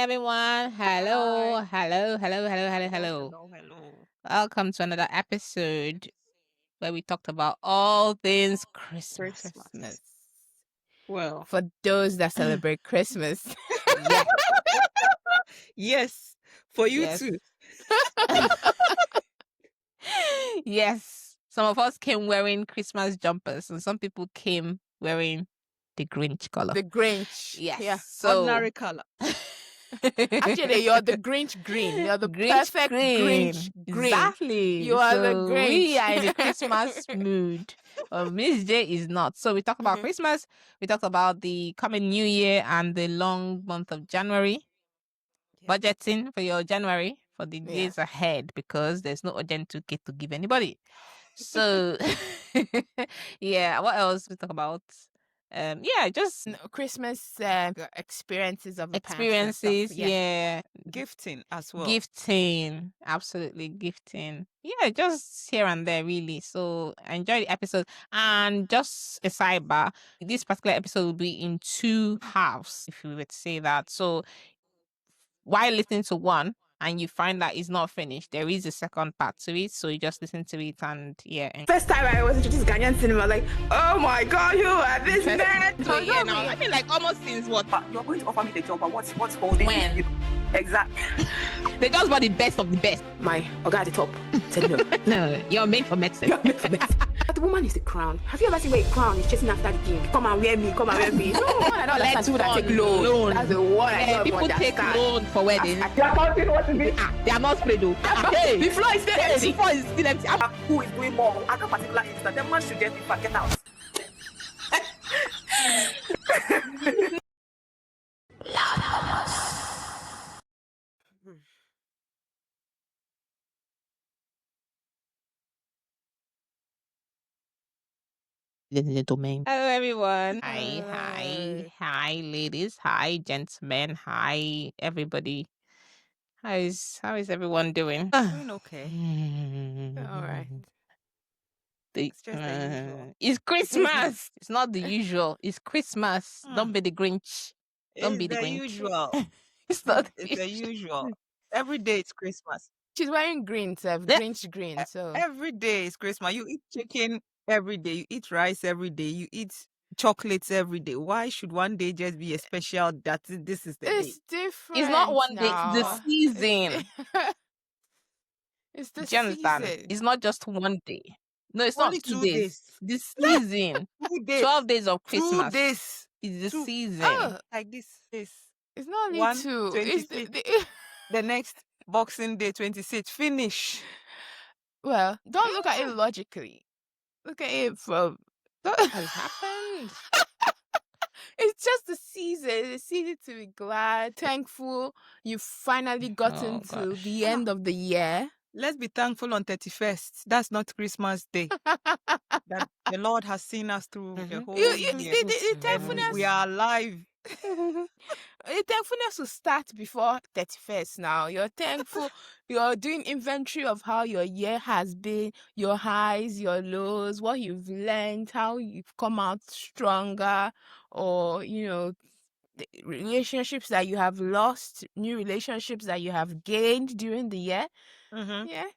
everyone. Hello, Hi. hello, hello, hello, hello, Hello, hello. hello, hello. Welcome to another episode where we talked about all things Christmas. Christmas. Well, For those that celebrate Christmas. yes, yes, for you Yes. too. Yes. Some of us came wearing Christmas jumpers, and some people came wearing the Grinch color. The Grinch. Yes. Yeah. So Ordinary color. Actually, you're the Grinch green. You're the Grinch perfect green. Grinch green. Exactly. You are the So we Grinch. are in a Christmas mood. Miss J is not. So we talk about Christmas. We talk about the coming New Year and the long month of January. Budgeting for your January for the Yeah. days ahead because there's no urgent to get to give anybody. So yeah, what else we talk about? Yeah, just Christmas experiences of the past and experiences. stuff. Yeah. Gifting as well. Gifting, absolutely gifting. Yeah, just here and there, really. So enjoy the episode. And just a sidebar, this particular episode will be in two halves, if we would say that. So while listening to one and you find that it's not finished, there is a second part to it. So you just listen to it and yeah. First time I was introduced to Ghanaian cinema, like, oh my god, who are this man? So yeah, now I feel like almost since what? But you're going to offer me the job, but what's holding When? you? Exactly. They just bought the best of the best. My guy at the top said no. No, you're made for medicine. You're made for medicine. But the woman is the crown. Have you ever seen where a crown is chasing after the king? Come and wear me, come and wear me. No, I don't understand people that take loan. That's the one I don't People take understand. loan for weddings. You're counting what is it? They are not spread though. Hey, The floor is still the empty. floor is still empty. Who is doing more at that particular instant? The man should just get out. Ladies and gentlemen. Hello everyone. Hello. Hi ladies. Hi gentlemen. Hi everybody. How is everyone doing? Doing okay. All right. It's just the usual. It's Christmas. It's not the usual. It's Christmas. Don't be the Grinch. Don't It's be the the Grinch. usual. It's not It's the usual. Every day it's Christmas. She's wearing green, so Yeah. Grinch green. So Every day is Christmas. You eat chicken every day. You eat rice every day. You eat chocolates every day. Why should one day just be a special that this is the day? it's different. It's not one day. It's the now. season. It's the Do you understand? season. It's not just one day. No, it's Only not 2 2 days. days. The season. 2 days. 12 days of 2 Christmas. days. Is the Two- season. Oh, Like this. it's not only One, two. It's 25th. The next Boxing Day, 26th. Finish. well, don't look at it logically. Look at it from. What has happened? It's just the season. It's a season to be glad, thankful. You've finally gotten Oh, to gosh. the end of the year. Let's be thankful on 31st. That's not Christmas Day. That the Lord has seen us through the Mhm. whole You, year. the And thankfulness, we are alive. the thankfulness will start before 31st now. You're thankful. You're doing inventory of how your year has been, your highs, your lows, what you've learned, how you've come out stronger, or, the relationships that you have lost, new relationships that you have gained during the year. Mhm. Yeah.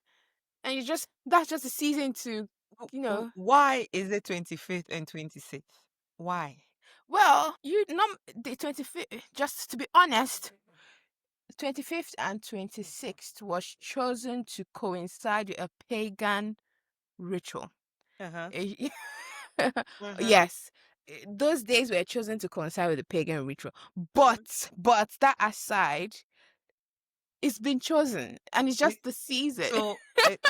And that's just a season to, Why is it 25th and 26th? Why? well, the 25th, just to be honest, 25th and 26th was chosen to coincide with a pagan ritual. Uh-huh. Eh, Uh-huh. Yes, those days were chosen to coincide with the pagan ritual. But that aside, it's been chosen, and it's just the season. So,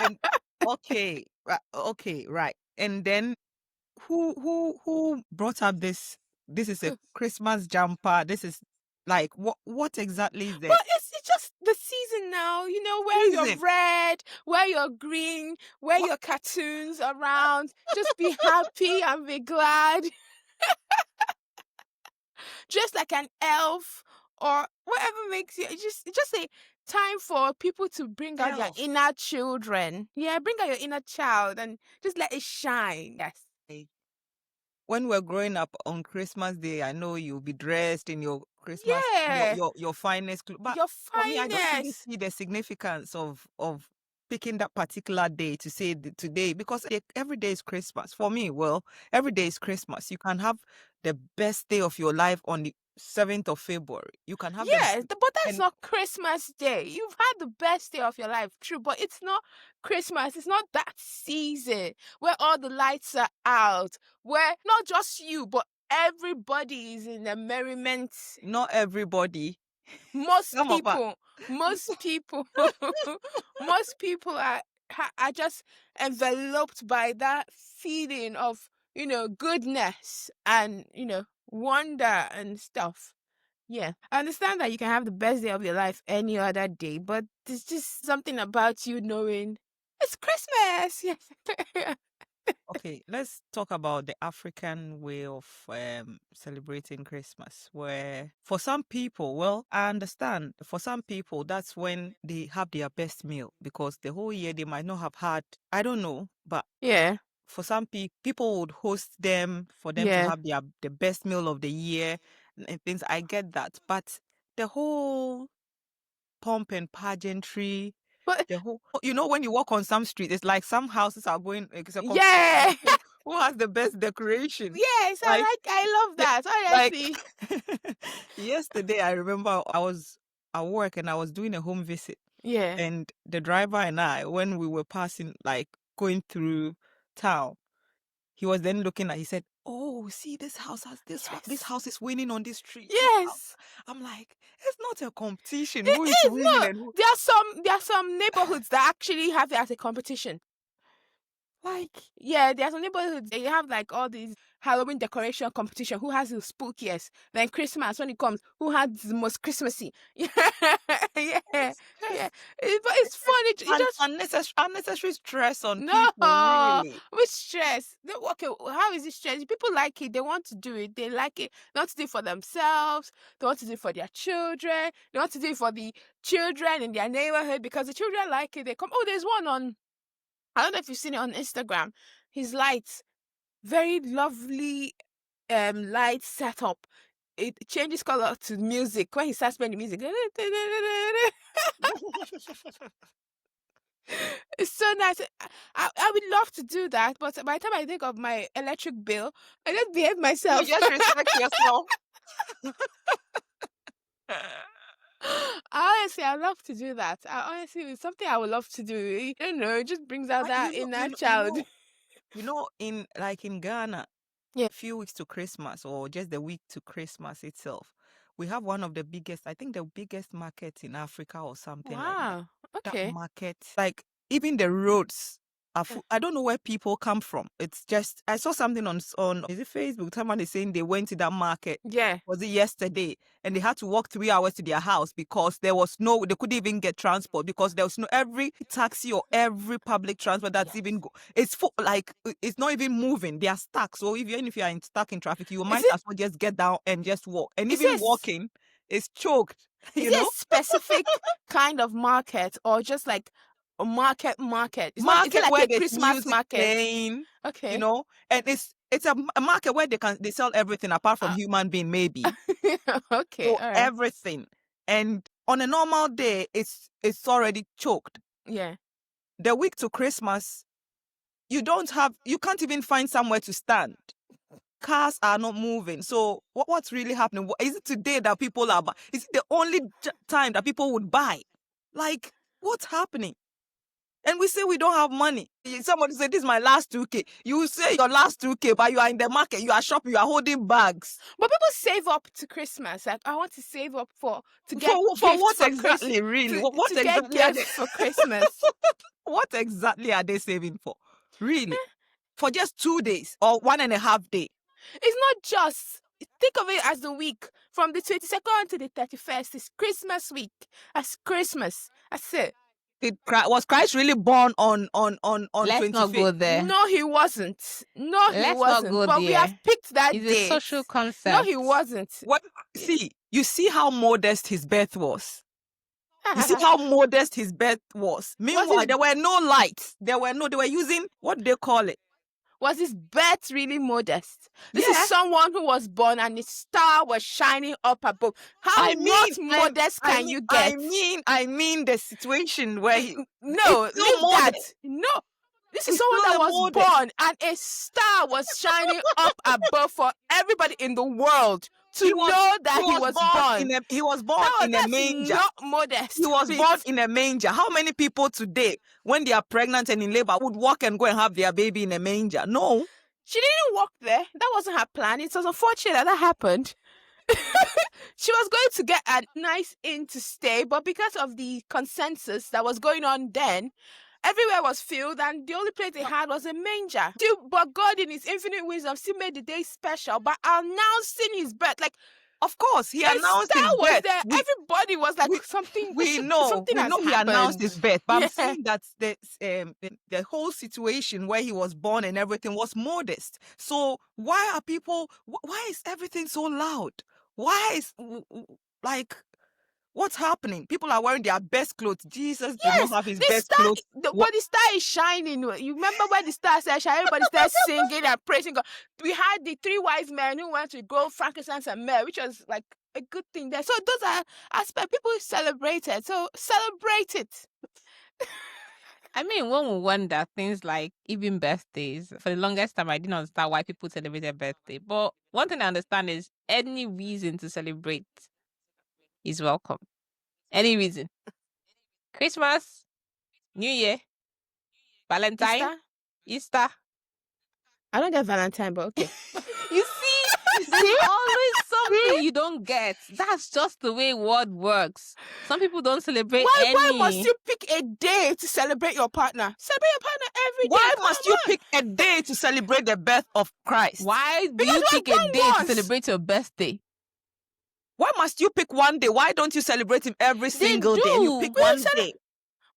and okay, right. And then who brought up this? This is a Christmas jumper. This is like what exactly is that? Well, it's just the season now. Wear your Season. red, wear your green, wear your cartoons around. Just be happy and be glad. Just like an elf or whatever makes you. It's just a time for people to bring out their Elf. inner children. Yeah, bring out your inner child and just let it shine. Yes. when we're growing up on Christmas Day, I know you'll be dressed in your Christmas, Yeah. your finest clothes. But Your for me, I don't really finest. see the significance of picking that particular day to say today, because every day is Christmas. For me, well, every day is Christmas. You can have the best day of your life on the 7th of February. You can have Yes, but that's and not Christmas Day. You've had the best day of your life, true, but it's not Christmas. It's not that season where all the lights are out, where not just you, but everybody is in a merriment. not everybody. Most Some of us. people, most people, most people are just enveloped by that feeling of, goodness and, wonder and stuff. Yeah, I understand that you can have the best day of your life any other day, but there's just something about you knowing it's Christmas. Yes. Okay, let's talk about the African way of celebrating Christmas, where for some people, well, I understand, for some people, that's when they have their best meal, because the whole year they might not have had, I don't know, but Yeah. for some people would host them for them to Yeah. have the best meal of the year and things. I get that, but the whole pomp and pageantry, But the whole, when you walk on some street, it's like some houses are going, it's a yeah. competition. Who has the best decoration? Yes, Like, I love that. like Honestly. yesterday, I remember I was at work and I was doing a home visit, Yeah. and the driver and I, when we were passing, like going through town, he was then looking he said, "Oh, see, this house has this one. This Yes. house is winning on this street." Yes. I'm like, it's not a competition. It Who is is winning no. and who? There are some neighborhoods that actually have it as a competition. Like, Yeah, there are some neighborhoods they have like all these Halloween decoration competition. Who has the spookiest? Then Christmas when it comes, who has the most Christmassy? Yeah, yeah, yes, yeah. yes. But it's funny. You just Unnecessary stress on no, people, really. with stress. Okay, how is it stress? People like it. They want to do it. They like it. They want to do it for themselves. They want to do it for their children. They want to do it for the children in their neighborhood because the children like it. They come. Oh, there's one on. I don't know if you've seen it on Instagram. His lights, very lovely light setup. It changes color to music when he starts playing the music. It's so nice. I would love to do that, but by the time I think of my electric bill, I just behave You myself. just respect yourself. Honestly, I love to do that. Honestly, it's something I would love to do. It just brings out But that inner child. in Ghana, Yeah. few weeks to Christmas or just the week to Christmas itself, we have one of the biggest, I think the biggest market in Africa or something like that. Wow. Okay. That market, like even the roads are full. I don't know where people come from. It's just, I saw something on is it Facebook? Someone is saying they went to that market. Yeah. Was it yesterday? And they had to walk 3 hours to their house because they couldn't even get transport because there was no, every taxi or every public transport that's even it's full, like it's not even moving. They are stuck. So even if you are stuck in traffic, you might as well just get down and just walk. And even walking is choked. Is it a specific kind of market or just like a market? It's not, is it like where a there's Christmas music market? playing, Okay. and it's a market where they sell everything apart from human being, maybe. Okay. So All right. everything. And on a normal day, it's already choked. Yeah. The week to Christmas, you can't even find somewhere to stand. Cars are not moving. So what's really happening? Is it today that people are buying? Is it the only time that people would buy? Like, what's happening? And we say we don't have money. Somebody say, this is my last 2K. You say your last 2K, but you are in the market, you are shopping, you are holding bags. But people save up to Christmas. Like, I want to save up to get for gifts what for exactly, really? What to exactly get gifts for Christmas. What exactly are they saving for? Really? For just 2 days or 1.5 days? It's not just. Think of it as the week from the 22nd to the 31st. It's Christmas week. That's Christmas. That's it. Was Christ really born on Let's 25th? not go there. No, he wasn't. No, he Let's wasn't. not go But we have there. picked that It's date. a social concept. No, he wasn't. What? See, you see how modest his birth was. You see how modest his birth was. Meanwhile, there were no lights. They were using, what do they call it? Was his birth really modest? This is Yeah. someone who was born and his star was shining up above. How not modest can you get? I mean the situation where he No, it's still leave that. modest. No. This is It's someone still that a was modest. born and a star was shining up above for everybody in the world to know that he was born. He was born in a That's manger. not modest. He was please. born in a manger. How many people today, when they are pregnant and in labor, would walk and go and have their baby in a manger? No. She didn't walk there. That wasn't her plan. It was unfortunate that happened. She was going to get a nice inn to stay, but because of the consensus that was going on then, everywhere was filled, and the only place they had was a manger. But God, in His infinite wisdom, still made the day special by announcing His birth. Like, Of course, he a announced star his was birth. there. Everybody was like, we- something. We know something has he announced happened. his birth, but Yeah. I'm saying that the whole situation where he was born and everything was modest. So why are people? Why is everything so loud? Why is like what's happening? People are wearing their best clothes. Jesus did Yes, not have his the best star, clothes. but the star is shining. You remember when the star said, everybody started singing and praising God. We had the 3 wise men who went to go frankincense and myrrh, which was like a good thing there. So those are aspects people celebrated. So celebrate it. I mean, one will wonder things like even birthdays. For the longest time, I didn't understand why people celebrate their birthday. But one thing I understand is any reason to celebrate is welcome. Any reason. Christmas, New Year, Valentine, Easter. I don't get Valentine, but okay. You see, there's always something you don't get. That's just the way world works. Some people don't celebrate Why must you pick a day to celebrate your partner? Celebrate your partner every day. Why Come must you on. pick a day to celebrate the birth of Christ? Why do Because you we're pick a born day to once. celebrate your birthday? Why must you pick one day? Why don't you celebrate him every single day? And you do. pick We one cele- day.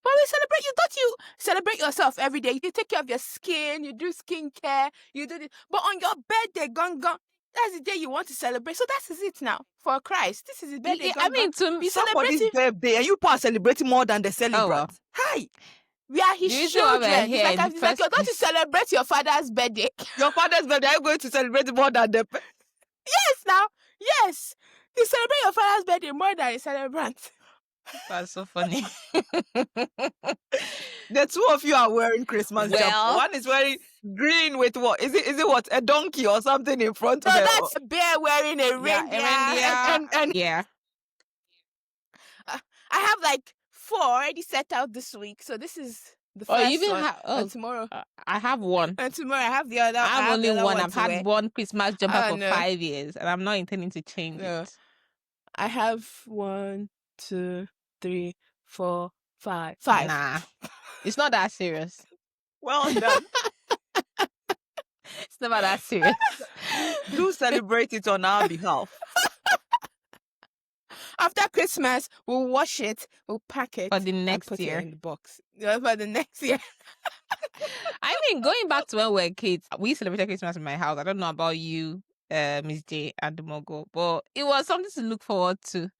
But we celebrate you. Don't you celebrate yourself every day? You take care of your skin, you do skincare, you do this. But on your birthday, gone, that's the day you want to celebrate. So that is it now for Christ. This is his birthday. Yeah, I mean, to we Somebody's celebrate birthday and you people are celebrating more than the celebrant. well. Hi, We are his The reason why we're children. here in the It's like first you're going to place- celebrate your father's birthday. your father's birthday. Are you going to celebrate more than the? Yes, now. Yes. You celebrate your father's birthday more than a celebrant. That's so funny. The two of you are wearing Christmas jumper. Well- One is wearing green with what? Is it what? A donkey or something in front No, of it? that's a bear wearing a Yeah, reindeer. a reindeer. And Yeah. I have like 4 already set out this week. So this is the Oh, first you even one. have. Oh, And tomorrow. I have one. And tomorrow I have the other. I have only the other one. I've to wear. had one Christmas jumper Oh, for no. 5 years, and I'm not intending to change No. it. I have 1, 2, 3, 4, 5. 5. Nah, it's not that serious. well done. It's never that serious. Do celebrate it on our behalf. After Christmas, we'll wash it, we'll pack it For the and next put year. it in the box. Yeah, for the next year. I mean, going back to when we were kids, we celebrated Christmas in my house. I don't know about you, Miss J and the Mogo, but it was something to look forward to.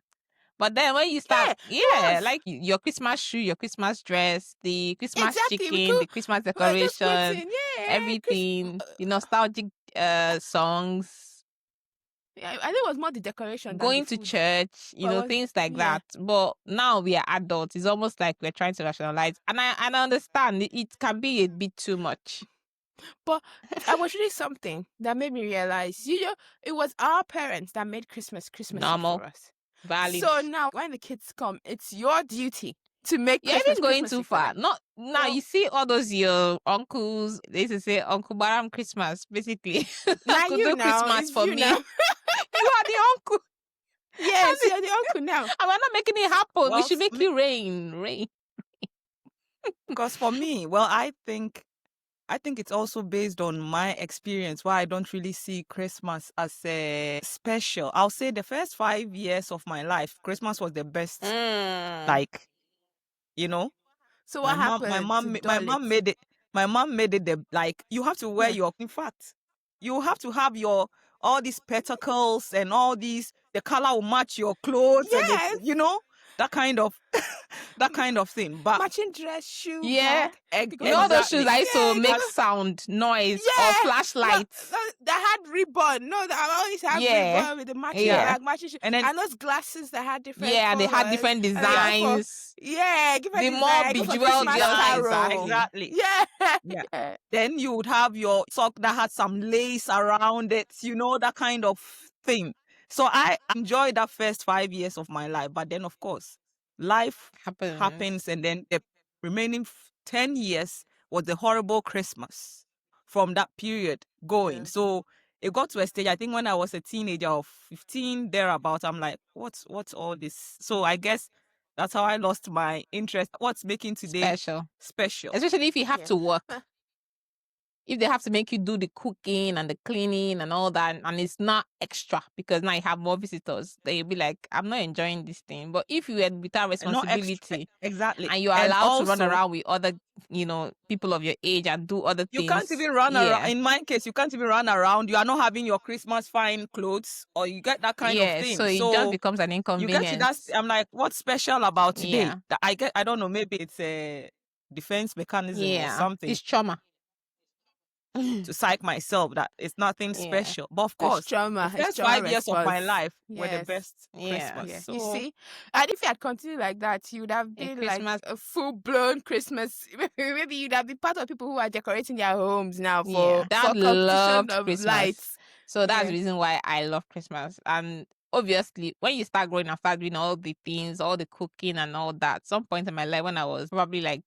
But then when you start, was. like your Christmas shoe, your Christmas dress, the Christmas Exactly, we chicken, could- the Christmas We're just decoration, putting, everything, the nostalgic songs, Yeah, I think it was more the decoration. than going the to food. church, But it was- things like yeah. that. But now we are adults. It's almost like we're trying to rationalize. And I understand it can be a bit too much. I was reading something that made me realize, it was our parents that made Christmas Normal. for us. Valid. So now, when the kids come, it's your duty to make You're Christmas even going Christmassy too for far. them. Not now. Well- You see all those your uncles. They used to say Uncle Baram Christmas, basically. Now Uncle you do now, Christmas it's for you me. now. You are the uncle, Yes, you're the uncle now. and we're not making it happen. We Well, should make you rain. Because for me, well, I think it's also based on my experience why I don't really see Christmas as a special. I'll say the first 5 years of my life, Christmas was the best. Like, So what happened? my mom to made it. My mom made it you have to wear your. In fact, you have to have all these spectacles and all these. The color will match your clothes, Yes. and that kind of that kind of thing. But Matching dress, shoe, Yeah. bag. You know those shoes exactly. that used to Yeah, make sound, noise, or Yeah. flashlights. No, that had ribbon. No, that always have Yeah. ribbon with the matching Yeah. bag, matching shoe. And then- those glasses that had different Yeah, they had colours. different And they go for- designs. Yeah, different The more design. Go for bejeweled Christmas girls, Carol. exactly. Yeah. Yeah. Yeah. Then you would have your sock that had some lace around it, that kind of thing. So I enjoyed that first 5 years of my life. But then, of course, life happens. And then the remaining 10 years was the horrible Christmas from that period going. Yeah. So it got to a stage, I think when I was a teenager of 15, thereabout, I'm like, what's all this? So I guess that's how I lost my interest. What's making today special? Especially if you have Yeah. to work. If they have to make you do the cooking and the cleaning and all that, and it's not extra because now you have more visitors, then you'll be like, I'm not enjoying this thing. But if you had without Not extra, responsibility, exactly, and you're and allowed to run also, around with other, people of your age and do other you things. can't even run around. In my case, you can't even run around. You are not having your Christmas fine clothes, or you get that kind of thing. So it just becomes an you inconvenience. get to that. I'm like, what's special about today? Yeah. That I don't know. Maybe it's a defense mechanism or something It's trauma. to psych myself that it's nothing Yeah. special. But of It's course, trauma. the It's first trauma 5 years of my response. life were the Yes. best Yeah. Christmas. Yeah. So, You see, and if you had continued like that, you would have been like Christmas- a full-blown Christmas. Maybe you'd have been part of people who are decorating their homes now for, Yeah. for Dad competition loved of Christmas. lights. So that's Yeah. the reason why I love Christmas. And obviously, when you start growing and start doing all the things, all the cooking and all that, some point in my life when I was probably like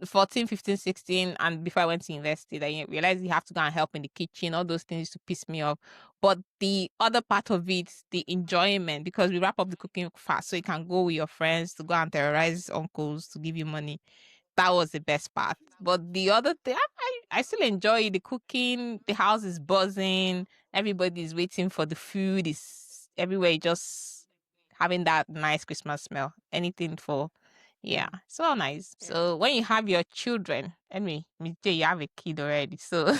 14, 15, 16, and before I went to university, I realized you have to go and help in the kitchen. All those things used to piss me off. But the other part of it, the enjoyment, because we wrap up the cooking fast, so you can go with your friends to go and terrorize uncles to give you money. That was the best part. But the other thing, I still enjoy the cooking. The house is buzzing. Everybody's waiting for the food. Is everywhere just having that nice Christmas smell. Anything for, so nice. Yeah. So when you have your children, anyway, Miss J, you have a kid already. So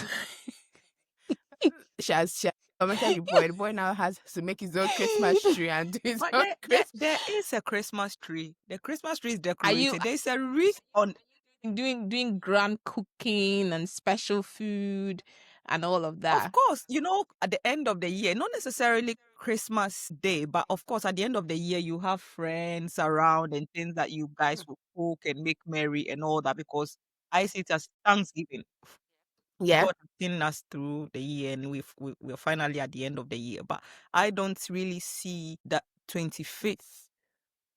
She has commented the boy. The boy now has to make his own Christmas tree and do his but own there is a Christmas tree. The Christmas tree is Are you- decorated. There's a wreath on. doing grand cooking and special food and all of that. Of course, at the end of the year, not necessarily Christmas Day, but of course, at the end of the year, you have friends around and things that you guys will cook and make merry and all that, because I see it as Thanksgiving. Yeah. God has seen us through the year, and we're finally at the end of the year. But I don't really see that 25th.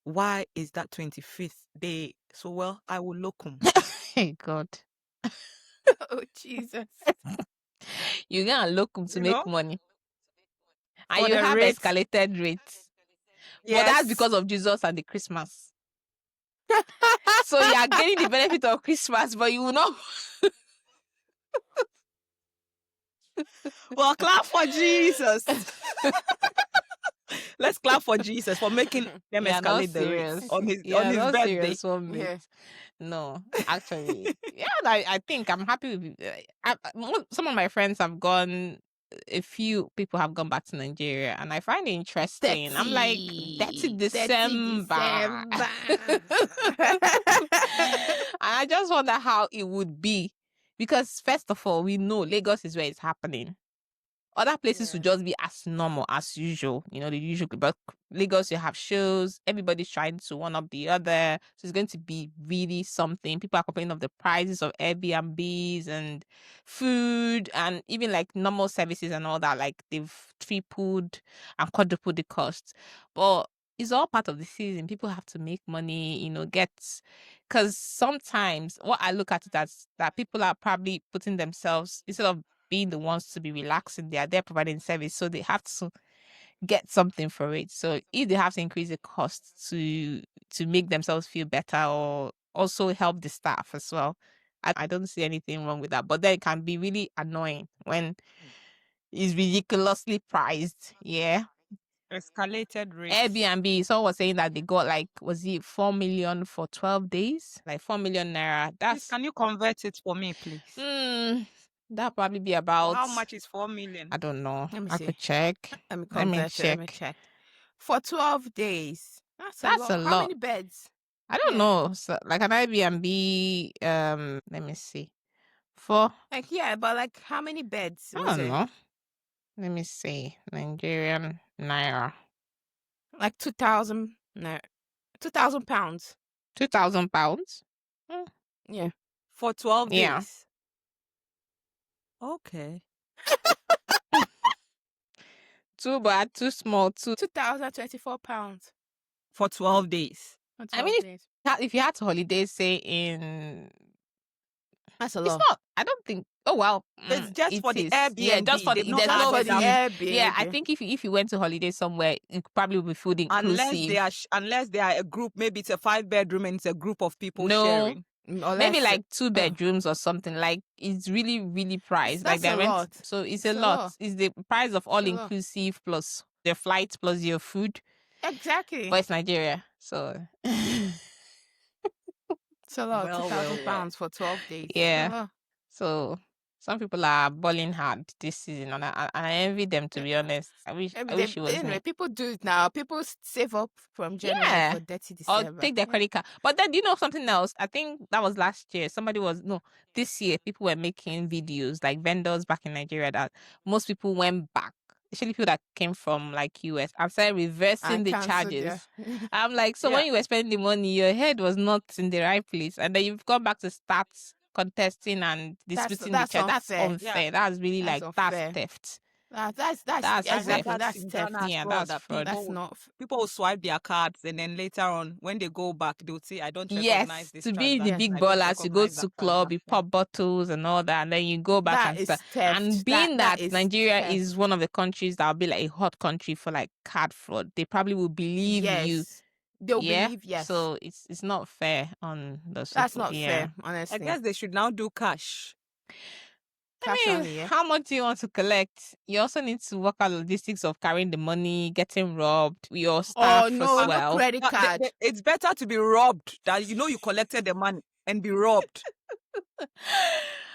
Why is that 25th day? So, well, I will look 'em. Hey God. Oh Jesus. You're gonna look to You make know? money. And For you the have rates. escalated rates. But Yes. that's because of Jesus and the Christmas. So you are getting the benefit of Christmas, but you will not. Well, clap for Jesus. Let's clap for Jesus for making them Yeah, not escalate the serious. rates on his Yeah, on his not birthday. serious one bit. Yeah. No, actually, I think I'm happy with. Some of my friends have gone. A few people have gone back to Nigeria, and I find it interesting. I'm like, that's 30 December. December. And I just wonder how it would be, because first of all, we know Lagos is where it's happening. Other places would just be as normal as usual, the usual. But Lagos, you have shows. Everybody's trying to one up the other. So it's going to be really something. People are complaining of the prices of Airbnbs and food, and even like normal services and all that. Like they've tripled and quadrupled the cost. But it's all part of the season. People have to make money, because sometimes what I look at it as that people are probably putting themselves, instead of being the ones to be relaxing, they are there providing service, so they have to get something for it. So if they have to increase the cost to make themselves feel better, or also help the staff as well, I don't see anything wrong with that. But then it can be really annoying when it's ridiculously priced. Yeah. Escalated rates. Airbnb, someone was saying that they got was it 4 million for 12 days? Like 4 million naira. Please, That's can you convert it for me, please? that'll probably be about, How much is 4 million? I don't know. Let me I see. could check. Let me Let me convert it. Let me check. check. For 12 days. That's That's a a lot. How lot. many beds? I don't know. So, like an Airbnb, let me see. For Like, yeah, but like, how many beds I was don't it? know. Let me see. Nigerian naira. Like 2,000, no, 2,000 pounds. £2,000. Yeah. For 12 Yeah. days. Okay. Too bad, too small, too. 2,024 pounds For 12 days. for I 12 mean, days. if you had to holiday, say in, That's a it's lot. not. I don't think. Oh well, It's just it for the is. Yeah, just Airbnb. for They've the. not There's Just no for added the up. fee. Yeah, I Airbnb. think if you went to holiday somewhere, it probably would be food Unless inclusive. they are unless they are a group, maybe it's a 5-bedroom and it's a group of people No, sharing. maybe Unless, like 2 bedrooms or something. Like it's really, really priced. Like that's the a rent, lot. so it's It's a a lot. lot. It's the price of all It's a lot. inclusive plus the flights plus your food. Exactly. But it's Nigeria, so It's a lot. Well, 2,000 well, well. pounds for 12 days. yeah. It's a lot. So some people are balling hard this season, and I envy them, to be honest. I wish it was Anyway, me. people do it now. People save up from January Yeah. for dirty Or December. take their Yeah. credit card. But then, you know something else? I think that was last year. This year, people were making videos, like vendors back in Nigeria, that most people went back, especially people that came from like US, and started reversing And the cancel their. charges. I'm like, so Yeah. when you were spending the money, your head was not in the right place, and then you've gone back to start contesting and disputing the That's charge. That's unfair. unfair. Yeah. That's really That's like that's unfair. theft. That's That's I heard exactly theft. that's that's in theft. Ghana as Yeah, well, that's that fraud. That's people not. people will swipe their cards and then later on when they go back they'll say I don't recognize Yes, this to be the transaction. big I don't ballers, you go recognize that to club, you transaction. pop bottles and all that, and then you go back That and is start. theft. And being that is Nigeria theft. is one of the countries that will be like a hot country for like card fraud, they probably will believe you. Yes. They'll Yeah. believe yes. So it's not fair on those That's people. not Yeah. fair, I honestly. guess they should now do cash. Cash I mean, only, yeah. how much do you want to collect? You also need to work out logistics of carrying the money, getting robbed, your staff Oh no, as no well. credit card. It's better to be robbed than you collected the money and be robbed.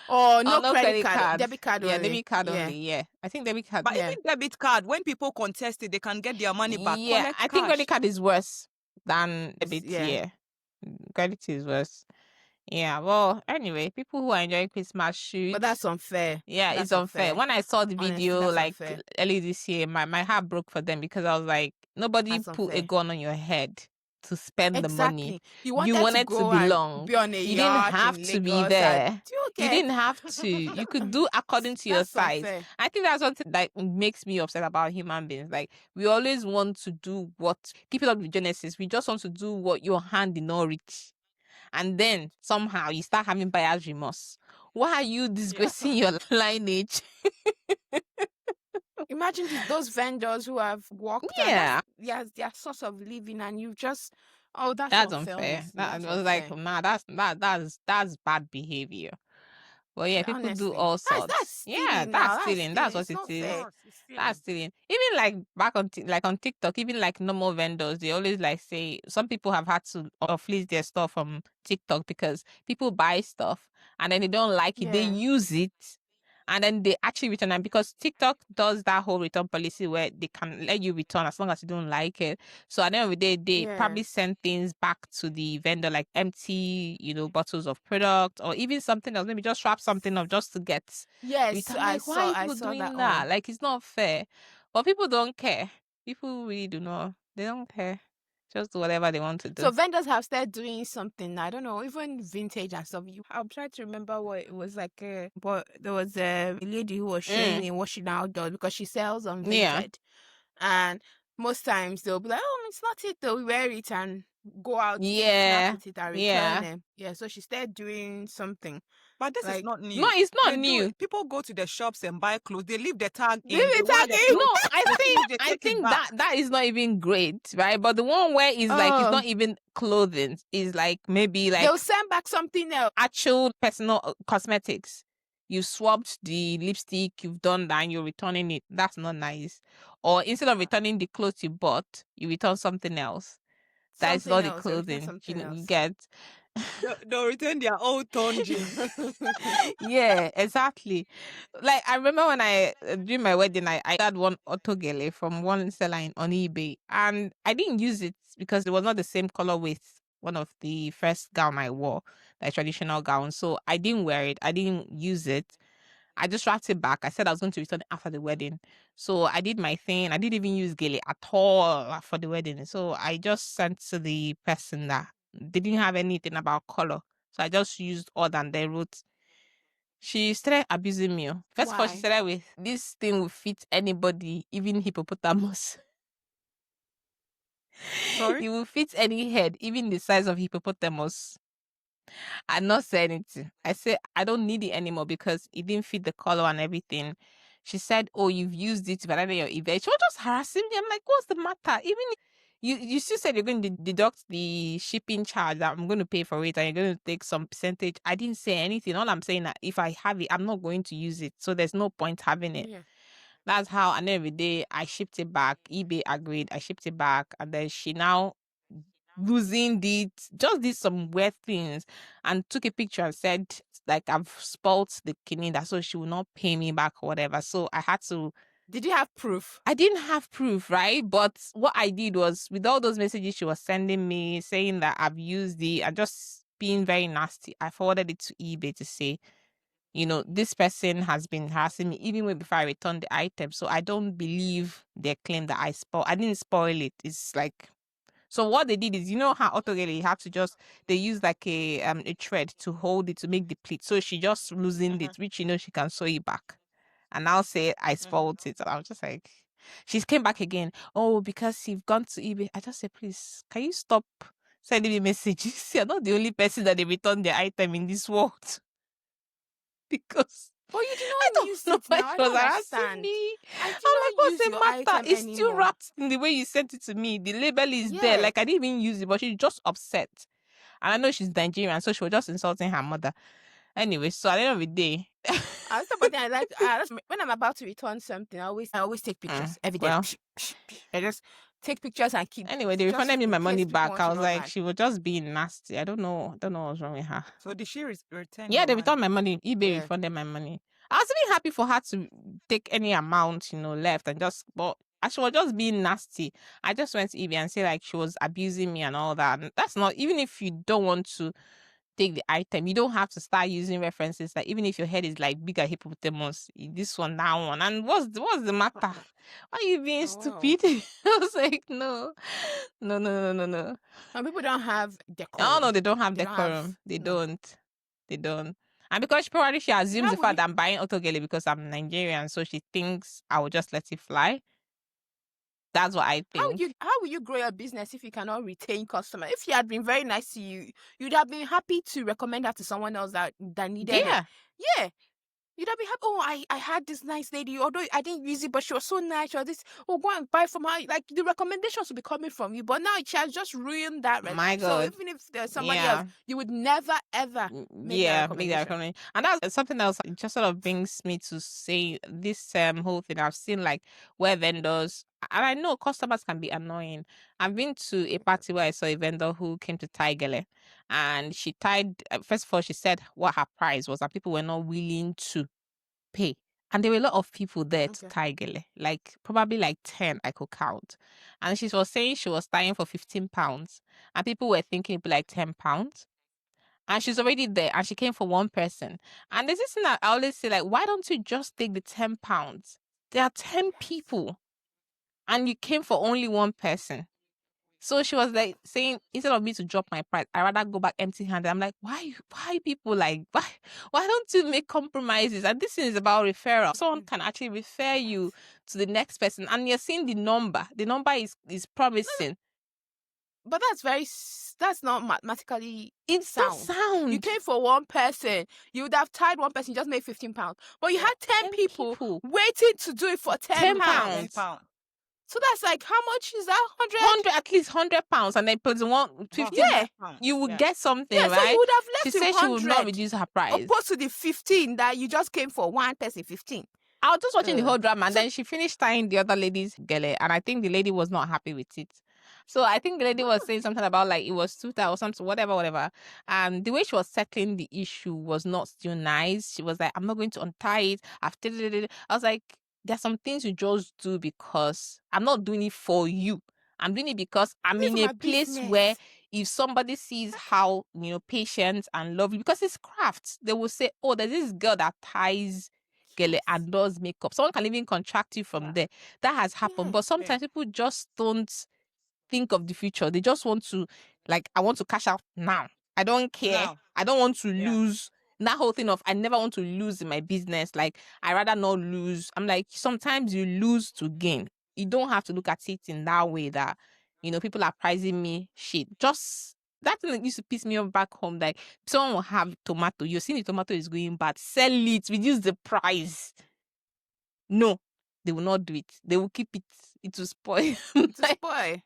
Oh, Oh, no credit card. Debit card Yeah, only. debit card Yeah. only. Yeah, I think debit card. But Yeah. even debit card, when people contest it, they can get their money back. Yeah, Collect I think cash. credit card is worse than It's- debit. yeah. Yeah, credit is worse. Yeah. Well, anyway, people who are enjoying Christmas should. But that's unfair. Yeah, That's it's unfair. When I saw the Honestly, video that's like unfair. early this year, my heart broke for them because I was like, nobody That's put a unfair. gun on your head to spend the money. Exactly. You wanted to go belong. and be on a You didn't yacht have in to be Lagos there. and- Do you You get? didn't have to. You could do according to your That's size. unfair. I think that's what that makes me upset about human beings. Like we always want to do what keep it up with Genesis. We just want to do what your hand did not reach. And then somehow you start having buyer's remorse. Why are you disgracing your lineage? Imagine those vendors who have worked. Yeah. And that's their source of living, and you just that's That's unfair. unfair. Honestly. That That's was like, unfair. nah, that's bad behavior. Well, yeah, people do Honestly. all sorts. That's stealing Yeah, now. that's stealing. That's what It's it not is. fair. That's stealing. Even like back on like on TikTok, even like normal vendors, they always like say some people have had to fleece their stuff from TikTok because people buy stuff and then they don't like it. They Yeah. use it and then they actually return it because TikTok does that whole return policy where they can let you return as long as you don't like it. So at the end of the day, they Yeah. probably send things back to the vendor, like empty, bottles of product or even something else. Maybe just wrap something up just to get Yes, return. I Like, why saw. are I people saw doing that. that? Like, it's not fair. But people don't care. People really do not. They don't care. Just do whatever they want to do. So vendors have started doing something. I don't know, even vintage and stuff. I'm trying to remember what it was like. But there was a lady who was showing me washing outdoors because she sells on Yeah. vintage, and most times they'll be like, "Oh, it's not it." They'll wear it and go out, Yeah. snap at it, and Yeah. return them. Yeah. So she started doing something. But this is Like- not new. No, it's not They do new. it. People go to the shops and buy clothes. They leave the tag in. Leave the They wear tag the in. No, clothes. I They think take it back. that is not even great, right? But the one where is like it's Oh. not even clothing, is like maybe like They'll send back something else. actual personal cosmetics. You swapped the lipstick, you've done that, and you're returning it. That's not nice. Or instead of returning the clothes you bought, you return something else. That is not the Something else, they'll return clothing. something You else. get. They'll return their old torn jeans. Yeah, exactly. Like I remember when I during my wedding, I got one autogele from one seller on eBay, and I didn't use it because it was not the same color with one of the first gown I wore, like traditional gown. So I didn't wear it. I didn't use it. I just wrapped it back. I said I was going to return it after the wedding. So I did my thing. I didn't even use gele at all for the wedding. So I just sent to the person that they didn't have anything about color. So I just used odd and they wrote. She started abusing me. First of all, she Why? started with, this thing will fit anybody, even hippopotamus. Sorry? It will fit any head, even the size of hippopotamus. I not say anything. I said I don't need it anymore because it didn't fit the color and everything. She said, "Oh, you've used it, but I know your event." She was just harassing me. I'm like, "What's the matter?" Even if you still said you're going to deduct the shipping charge that I'm going to pay for it, and you're going to take some percentage. I didn't say anything. All I'm saying that if I have it, I'm not going to use it. So there's no point having it. Yeah. That's how. And every day I shipped it back. eBay agreed. I shipped it back, and then she now losing it, just did some weird things and took a picture and said like I've spoilt the kidney, that so she will not pay me back or whatever. So I had to, Did you have proof? I didn't have proof, right? But what I did was, with all those messages she was sending me saying that I've used it and just being very nasty, I forwarded it to eBay to say, this person has been harassing me even way before I returned the item. So I don't believe their claim that I didn't spoil it. It's like, so what they did is, how autogele you have to just, they use like a thread to hold it to make the pleat. So she just loosened it, which she can sew it back. And I'll say I spoiled it. And I was just like, she came back again. Oh, because you've gone to eBay. I just said, please, can you stop sending me messages? You're not the only person that they return their item in this world. Because But you did I not don't use know it why now. she I was don't harassing understand. me. I I'm did like, not what's use the your matter? item It's still anymore. wrapped in the way you sent it to me. The label is there. Yeah. Like, I didn't even use it, but she's just upset. And I know she's Nigerian, so she was just insulting her mother. Anyway, so at the end of the day, Somebody when I'm about to return something, I always take pictures every day. well, I just take pictures and keep, anyway, they just refunded me in my case money people back. want I to was run like, mad. she was just being nasty. I don't know what's wrong with her. So did she return Yeah, your they money? returned my money. eBay Yeah. refunded my money. I was even happy for her to take any amount, left and just, but she was just being nasty. I just went to eBay and say like she was abusing me and all that. And that's not, even if you don't want to take the item, you don't have to start using references. Like, even if your head is like bigger hippopotamus, this one, that one. And what's the matter? Why are you being Oh, wow. stupid? I was like, no. Some people don't have Oh decorum. no, they don't have They don't have decorum. They no. don't. They don't. And because she assumes How the will fact you that I'm buying Autogele because I'm Nigerian, so she thinks I will just let it fly. That's what I think. how will you grow your business if you cannot retain customers? If she had been very nice to you, you'd have been happy to recommend her to someone else that needed it. Yeah. Yeah. You'd have been happy. Oh, I had this nice lady, although I didn't use it, but she was so nice. She was this, oh, go and buy from her. Like, the recommendations will be coming from you. But now she has just ruined that. My So God. even if there's somebody else, Yeah. you would never, ever make that Yeah, make that recommendation. recommendation. And that's something else. It just sort of brings me to say this whole thing. I've seen like where vendors, and I know customers can be annoying. I've been to a party where I saw a vendor who came to tie gele, and she tied. First of all, she said what her price was, and people were not willing to pay. And there were a lot of people there to Okay. tie gele, like probably like 10 I could count. And she was saying she was tying for £15, and people were thinking it'd be like £10. And she's already there, and she came for one person. And there's this thing that I always say, like, why don't you just take the £10? There are 10 people, and you came for only one person. So she was like saying, instead of me to drop my price, I rather go back empty handed. I'm like, why people like, why don't you make compromises? And this is about referral. Someone can actually refer you to the next person, and you're seeing the number. The number is promising. But that's not mathematically It's sound. sound. You came for one person. You would have tied one person, just made £15. But you had 10 people waiting to do it for £10. £10. £10. So that's like, how much is that? 100? 100, at least £100, and then plus one 50. Yeah. You would Yes. get something, Yeah, right? so you would have She left said with she would not 100 reduce her price. opposed to the 15 that you just came for one person, 15. I was just watching the Uh, whole drama, and so- then she finished tying the other lady's gele, and I think the lady was not happy with it. So I think the lady was saying something about like it was 2,000 or something, whatever. And the way she was settling the issue was not still nice. She was like, I'm not going to untie it. I was like, there's some things you just do because I'm not doing it for you. I'm doing it because I'm This in is a my place business. where if somebody sees how, patient and lovely, because it's craft, they will say, oh, there's this girl that ties gele and does makeup. Someone can even contract you from there. That has happened. But sometimes people just don't think of the future. They just want to, like, I want to cash out now. I don't care. Now. I don't want to Yeah. lose. That whole thing of I never want to lose in my business. Like, I rather not lose. I'm like, sometimes you lose to gain. You don't have to look at it in that way that, people are pricing me shit. Just that thing that used to piss me off back home. Like, someone will have tomato. You're seeing the tomato is going bad. Sell it. Reduce the price. No, they will not do it. They will keep it. It will spoil. To spoil.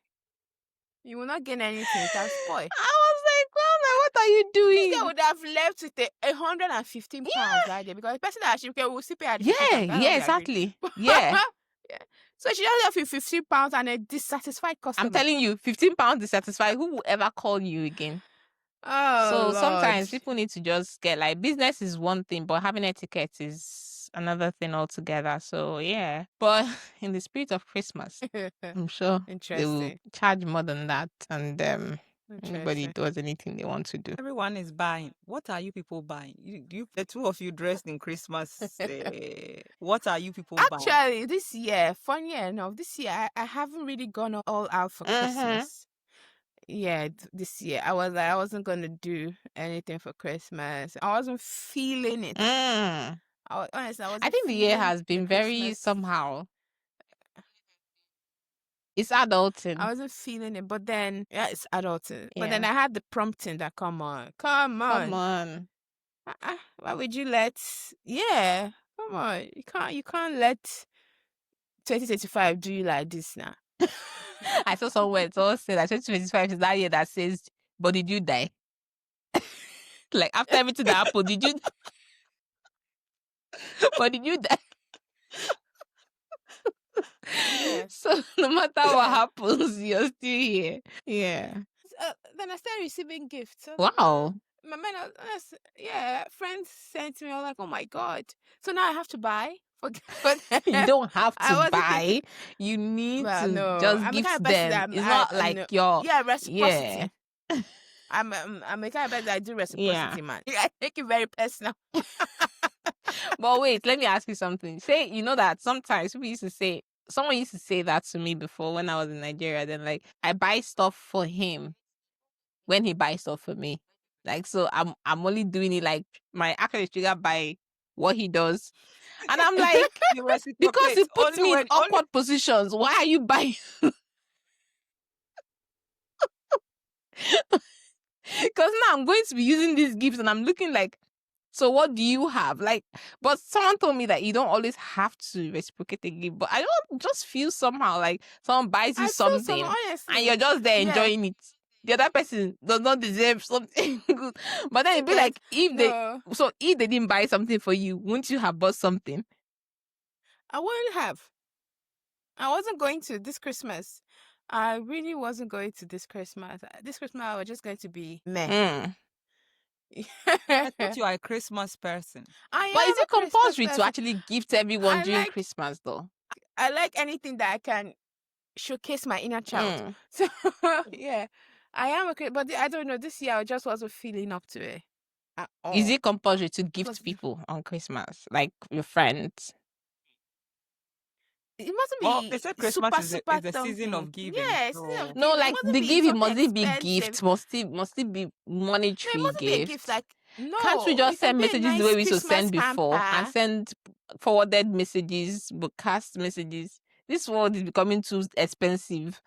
You will not gain anything. It can spoil. I was like, well, what are you doing? This guy would have left with 115 pounds right there, because the person that she will still pay at the 50 Yeah, pounds. That's yeah, what we agreed. exactly. Yeah. Yeah. So she just left with 15 pounds and a dissatisfied customer. I'm telling you, 15 pounds dissatisfied. Who will ever call you again? Oh, So Lord. sometimes people need to just get, like, business is one thing, but having etiquette is another thing altogether. So yeah. But in the spirit of Christmas, I'm sure they will Interesting. charge more than that, and nobody Interesting. does anything they want to do. Everyone is buying. What are you people buying? The two of you dressed in Christmas. What are you people buying? Actually, this year, funny enough, this year I haven't really gone all out for Christmas. Yeah, this year I wasn't gonna do anything for Christmas. I wasn't feeling it. Honestly, I wasn't. I think the year feeling has been very Christmas. somehow. It's adulting. I wasn't feeling it, but then it's adulting. But then Yeah. I had the prompting that come on. Come on. Why would you let? Yeah, come on. You can't let 2025 do you like this now. I saw somewhere someone said that 2025 is that year that says, but did you die? Like, after everything that happened, did you? But did you die? Yeah. So no matter what happens, you're still here. Yeah. Then I started receiving gifts. So Wow. my man, friends sent me. I was like, oh my god! So now I have to buy. You don't have I to wasn't buy. thinking- You need Well, to no, just I'm the gift kind of person them. that It's not like no. your Reciprocity. yeah. I'm the kind of person that I do reciprocity, Yeah. man. I take it very personal. But wait, let me ask you something. Say, that sometimes someone used to say that to me before when I was in Nigeria. Then, like, I buy stuff for him when he buys stuff for me. Like, so I'm only doing it, like, my action is triggered by what he does. And I'm like, You because reciprocate he puts only me in when- awkward positions. Why are you buying? Because now I'm going to be using these gifts and I'm looking like, so what do you have? Like, but someone told me that you don't always have to reciprocate a gift. But I don't just feel somehow like someone buys you I feel something honestly, and you're just there yeah. enjoying it. The other person does not deserve something good. But then it'd be like, if they didn't buy something for you, wouldn't you have bought something? I wouldn't have. I wasn't going to this Christmas. I really wasn't going to this Christmas. This Christmas I was just going to be meh. I thought you are a Christmas person. But is it compulsory to actually gift everyone during Christmas though? I like anything that I can showcase my inner child. So yeah, I am but I don't know. This year I just wasn't feeling up to it at all. Is it compulsory to gift people on Christmas, like your friends? It mustn't be. Well, they said Christmas is super the season of something. giving. Yeah, so- season of No, giving. like It mustn't the be gift, something must it be expensive. gift? Must it be monetary No, it mustn't be a gift. Like no, Can't we just it can send be a messages the nice way we used to Christmas send before and hamper. send forwarded messages, broadcast messages? This world is becoming too expensive.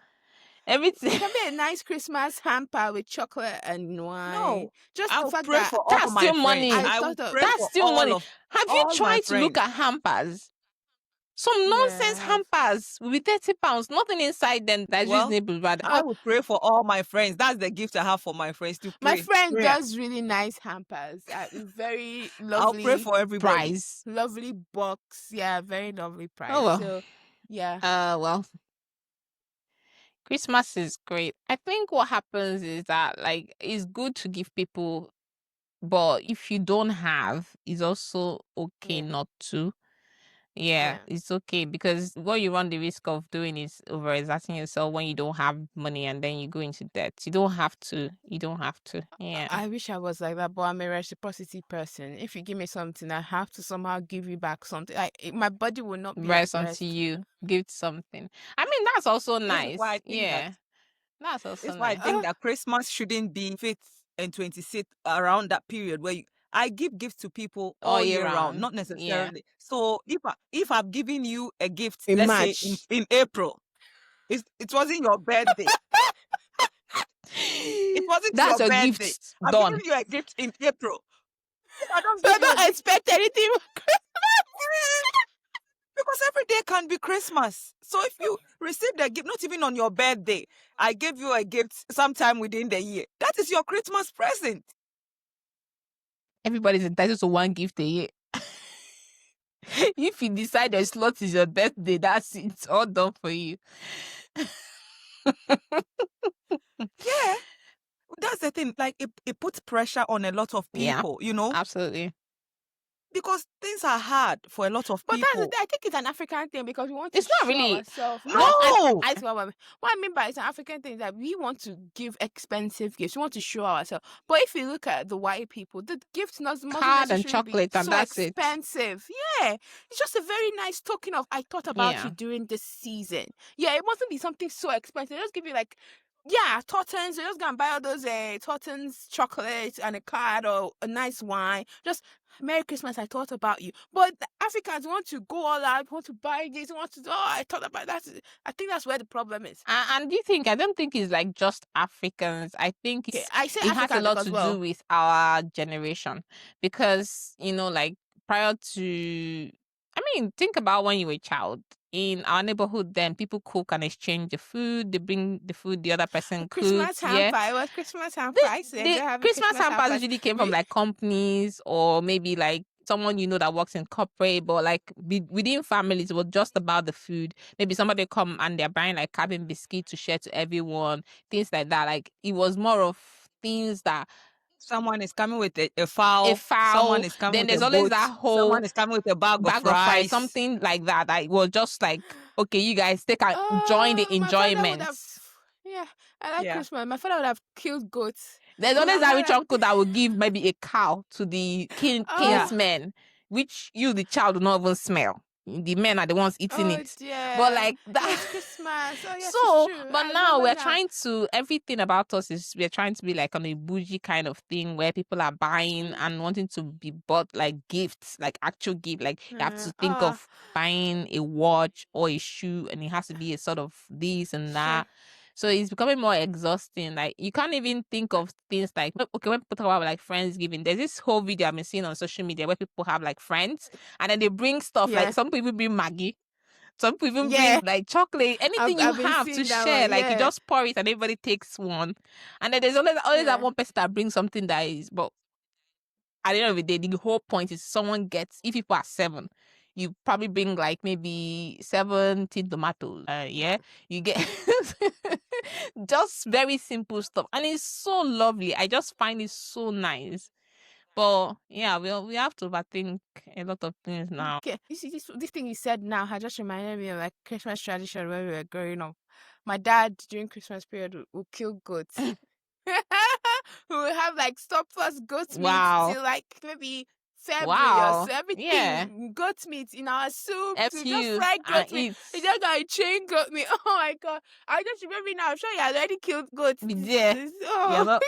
Everything. It can be a nice Christmas hamper with chocolate and wine. No, just I the will fact pray that for all That's my still friends. money. I will thought of- pray That's for still all money. of Have you all my tried to look friends. at hampers? Some nonsense Yeah. hampers will be 30 pounds. Nothing inside them that's Well, reasonable, rather. I will pray for all my friends. That's the gift I have for my friends to pray. my friend Prayer. does really nice hampers. Very I'll lovely. pray for everybody. Price. Lovely box. Yeah, very lovely price. Oh, well. So yeah. Well, Christmas is great. I think what happens is that, like, it's good to give people, but if you don't have, it's also okay Yeah. not to. Yeah, it's okay, because what you run the risk of doing is overexerting yourself when you don't have money and then you go into debt. You don't have to. You don't have to. Yeah. I wish I was like that, but I'm a reciprocity person. If you give me something, I have to somehow give you back something. My body will not be at Rest onto rest. you. Give something. I mean, that's also This is why I nice. think that Yeah. That's also That's why I nice. think that Christmas shouldn't be 5th and 26th around that period where I give gifts to people All all year year round, round. not Yeah. necessarily. So if I've given you a gift, In let's say March. in April, it wasn't your birthday. It wasn't That's your your birthday. gift I've given done. you a gift in April. If I don't So give you a don't gift expect anything. because every day can be Christmas. So if you receive the gift, not even on your birthday, I gave you a gift sometime within the year. That is your Christmas present. Everybody's entitled to one gift a year. If you decide your slot is your birthday, that's it. It's all done for you. Yeah. That's the thing. Like it puts pressure on a lot of Yeah. people, you know, Absolutely. because things are hard for a lot of But that's the people. thing. I think it's an African thing because we want to It's not show really. ourselves. No, I see what I mean by it's an African thing is that we want to give expensive gifts. We want to show ourselves. But if you look at the white people, the gift mustn't Card and necessarily be chocolate, and so that's it. expensive. Yeah. It's just a very nice token of I thought about Yeah. you during this season. Yeah, it mustn't be something so expensive. Just give you like Tottens. You're just gonna buy all those Tottens chocolates and a card or a nice wine. Just Merry Christmas, I thought about you. But the Africans want to go all out, want to buy this, want to I thought about that. I think that's where the problem is. And do you think, I don't think it's like just Africans. I think Okay, I say it has a Africans lot because to well, do with our generation, because, like prior to, I mean, think about when you were a child. In our neighborhood, then people cook and exchange the food. They bring the food the other person Christmas cooks. Yeah. hamper. It was Christmas hamper. I used to enjoy The having Christmas Christmas hampers hampers. usually came from like companies, or maybe like someone that works in corporate, but like within families, it was just about the food. Maybe somebody come and they're buying like cabin biscuit to share to everyone, things like that. Like it was more of things that someone is coming with a a fowl. Someone fowl. is coming Then with a there's always boat. that whole Someone is coming with a bag of bag of fries, rice. something like that. It was just like, okay, you guys take and join the My father would enjoyment. have. Yeah, I like Yeah. Christmas. My father would have killed goats. There's always that rich uncle that will give maybe a cow to the kinsmen, which you, the child, will not even smell. The men are the ones eating it. Dear. But like But that. it's Christmas. Oh yes, So, it's true. but I now remember we're now. trying to, everything about us is we're trying to be like on a bougie kind of thing where people are buying and wanting to be bought like gifts, like actual gift. Like you have to think of buying a watch or a shoe, and it has to be a sort of this and that. So it's becoming more exhausting. Like you can't even think of things like, okay, when people talk about like Friendsgiving, there's this whole video I've been seeing on social media where people have like friends and then they bring stuff, like some people bring Maggie, some people even bring like chocolate, anything you I've been have to seeing that share. one, Like you just pour it and everybody takes one. And then there's always that one person that brings something that is, but at the end of the day, the whole point is someone gets, if people are 7, you probably bring like maybe 17 tomatoes. Yeah, you get just very simple stuff, and it's so lovely. I just find it so nice. But yeah, we have to overthink a lot of things now. Okay, you see this thing you said now has just reminded me of like Christmas tradition when we were growing up. My dad during Christmas period would kill goats. We would have like surplus goat meat till like maybe February or so. Everything Yeah. goat meat in our soup. To just FU fry goat and meat. eat. It's just got chain goat meat. Oh my god! I just remember now. I'm sure you already killed goats. Yeah. Oh. not,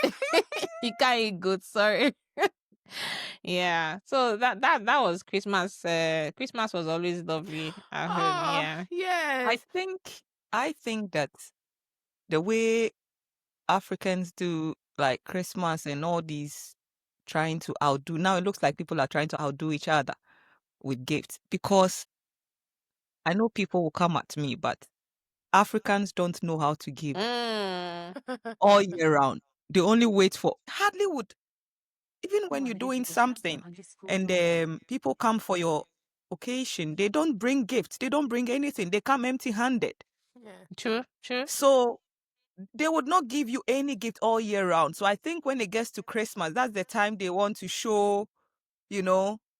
you can't eat good. Sorry. Yeah. So that was Christmas. Christmas was always lovely at home. Yeah. Yes. I think that the way Africans do like Christmas and all these trying to outdo, now it looks like people are trying to outdo each other with gifts, because I know people will come at me, but Africans don't know how to give all year round. They only wait for, hardly would, even when you're doing something and people come for your occasion, they don't bring gifts, they don't bring anything, they come empty-handed. True. So they would not give you any gift all year round. So I think when it gets to Christmas, that's the time they want to show,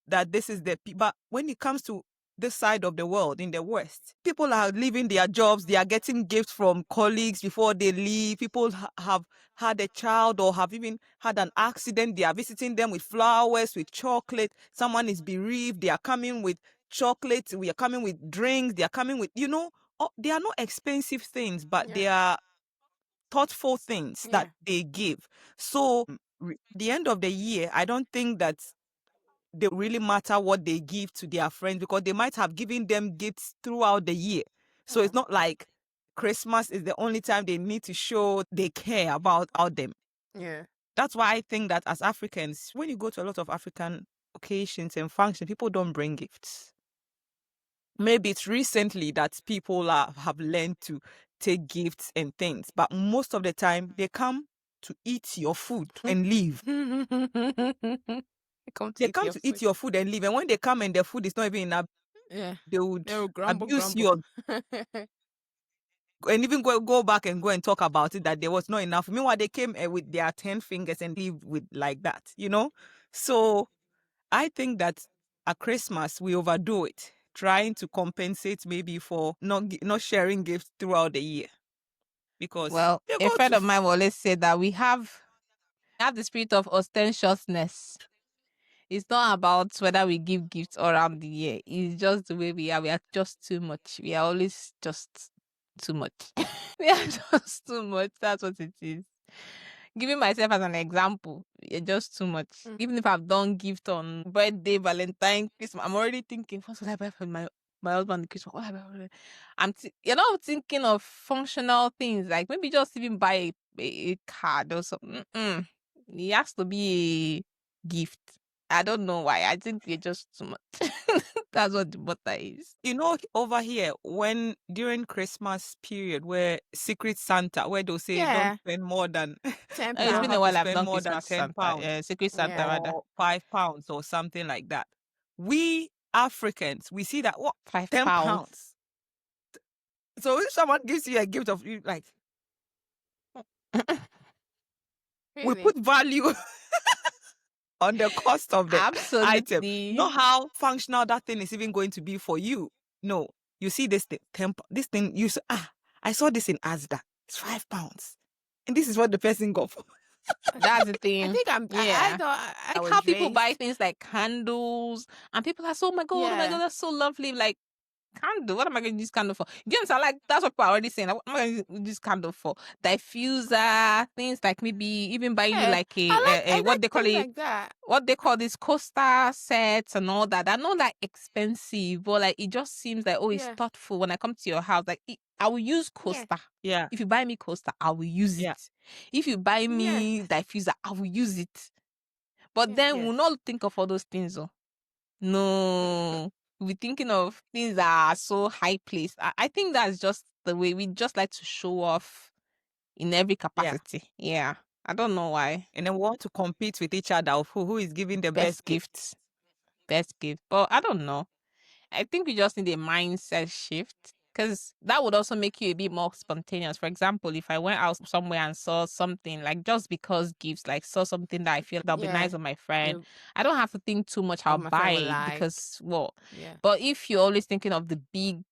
that this is but when it comes to this side of the world in the West, people are leaving their jobs. They are getting gifts from colleagues before they leave. People have had a child or have even had an accident. They are visiting them with flowers, with chocolate. Someone is bereaved. They are coming with chocolate. We are coming with drinks. They are coming with, they are not expensive things, but they are thoughtful things that they give. So the end of the year, I don't think that they really matter what they give to their friends, because they might have given them gifts throughout the year. So it's not like Christmas is the only time they need to show they care about them. Yeah. That's why I think that as Africans, when you go to a lot of African occasions and functions, people don't bring gifts. Maybe it's recently that people have learned to take gifts and things, but most of the time they come to eat your food and leave. They come to eat your food and leave. And when they come and the food is not even enough, they would grumble, abuse you and even go back and go and talk about it that there was not enough. Meanwhile, they came with their 10 fingers and leave with like that, So I think that at Christmas, we overdo it, trying to compensate maybe for not sharing gifts throughout the year. Because Well, a friend of mine will always say that we have the spirit of ostentatiousness. It's not about whether we give gifts around the year. It's just the way we are. We are just too much. We are always just too much. We are just too much. That's what it is. Giving myself as an example, you're just too much. Even if I've done gift on birthday, Valentine, Christmas, I'm already thinking, what should I buy for my husband Christmas? What will I buy? You're not thinking of functional things, like maybe just even buy a card or something. It has to be a gift. I don't know why. I think we're just too much. That's what the butter is. Over here, when during Christmas period, where Secret Santa, where they'll say don't spend more than £10. It's been a while I've spend done more than Christmas 10 Santa. pounds Secret Santa rather. or £5 or something like that. We Africans, we see that what £5. 10 pounds. So if someone gives you a gift of like, we put value on the cost of the item, not how functional that thing is even going to be for you. No, you see this thing, this thing. You say, I saw this in Asda. It's £5, and this is what the person got for. That's the thing. I think like how people buy things like candles, and people are so, oh my god, that's so lovely. Like, candle, what am I going to use candle for? Do you understand? Like, that's what people are already saying. Like, what am I going to use candle for? Diffuser, things like maybe even buying you like a what they call it, like that. What they call these coaster sets and all that. They're not like expensive, but like it just seems like, oh, it's thoughtful. When I come to your house, like I will use coaster. Yeah. If you buy me coaster, I will use it. If you buy me diffuser, I will use it. But then we'll not think of all those things. Oh. No. We're thinking of things that are so high placed. I think that's just the way we just like to show off in every capacity. Yeah. I don't know why. And then we want to compete with each other of who is giving the best gifts. Best gift. But I don't know. I think we just need a mindset shift, because that would also make you a bit more spontaneous. For example, if I went out somewhere and saw something, like just because gifts, like saw something that I feel that'll be nice on my friend, I don't have to think too much. I'll buy it because But if you're always thinking of the big,